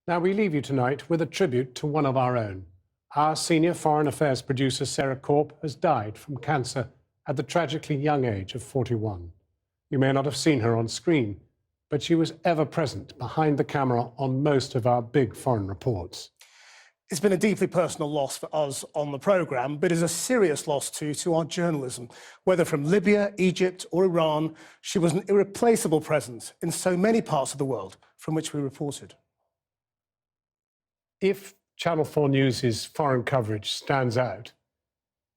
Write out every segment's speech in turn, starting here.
Now, we leave you tonight with a tribute to one of our own. Our senior foreign affairs producer, Sarah Corp, has died from cancer at the tragically young age of 41. You may not have seen her on screen, but she was ever present behind the camera on most of our big foreign reports. It's been a deeply personal loss for us on the programme, but is a serious loss too to our journalism. Whether from Libya, Egypt or Iran, she was an irreplaceable presence in so many parts of the world from which we reported. If Channel 4 News' foreign coverage stands out,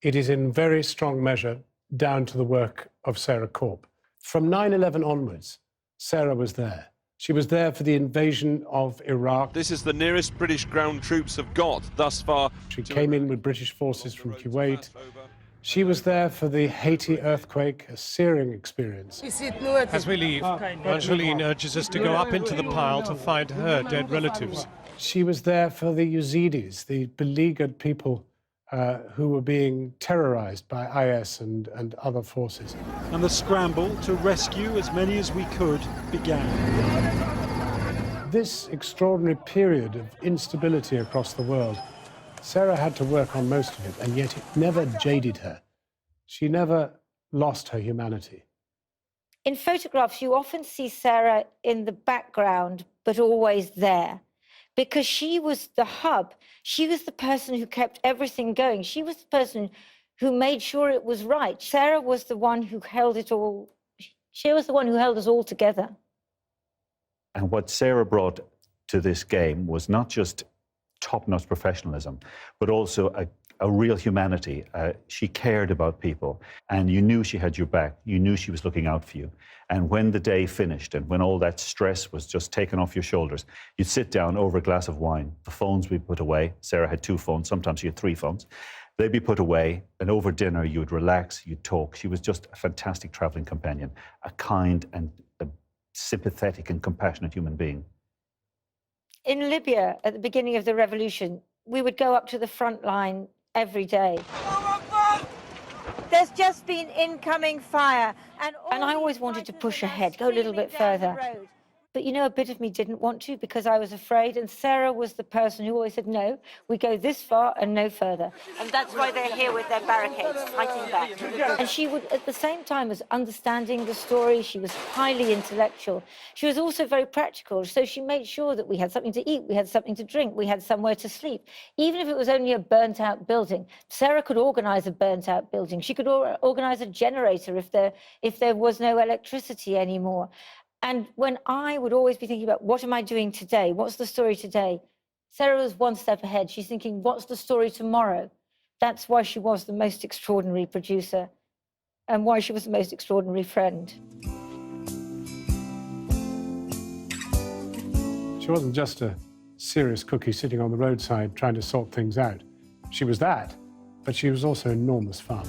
it is in very strong measure down to the work of Sarah Corp. From 9/11 onwards, Sarah was there. She was there for the invasion of Iraq. This is the nearest British ground troops have got thus far. She came in with British forces from Kuwait. She was there for the Haiti earthquake, a searing experience. As we leave, Angeline urges us to go up into the pile to find her dead relatives. She was there for the Yazidis, the beleaguered people who were being terrorized by IS and other forces. And the scramble to rescue as many as we could began. This extraordinary period of instability across the world, Sarah had to work on most of it, and yet it never jaded her. She never lost her humanity. In photographs, you often see Sarah in the background, but always there, because she was the hub. She was the person who kept everything going. She was the person who made sure it was right. Sarah was the one who held it all. She was the one who held us all together. And what Sarah brought to this game was not just top-notch professionalism, but also a real humanity. She cared about people, and you knew she had your back. You knew she was looking out for you. And when the day finished and when all that stress was just taken off your shoulders, you'd sit down over a glass of wine. The phones would be put away. Sarah had 2 phones. Sometimes she had 3 phones. They'd be put away, and over dinner you'd relax, you'd talk. She was just a fantastic traveling companion, a kind and a sympathetic and compassionate human being. In Libya, at the beginning of the revolution, we would go up to the front line every day. There's just been incoming fire. And I always wanted to push ahead, go a little bit further. But, you know, a bit of me didn't want to because I was afraid. And Sarah was the person who always said, no, we go this far and no further. And that's why they're here with their barricades, fighting back. And she would, at the same time as understanding the story, she was highly intellectual. She was also very practical. So she made sure that we had something to eat, we had something to drink, we had somewhere to sleep. Even if it was only a burnt-out building, Sarah could organize a burnt-out building. She could organize a generator if there was no electricity anymore. And when I would always be thinking about, what am I doing today? What's the story today? Sarah was one step ahead. She's thinking, what's the story tomorrow? That's why she was the most extraordinary producer and why she was the most extraordinary friend. She wasn't just a serious cookie sitting on the roadside trying to sort things out. She was that, but she was also enormous fun.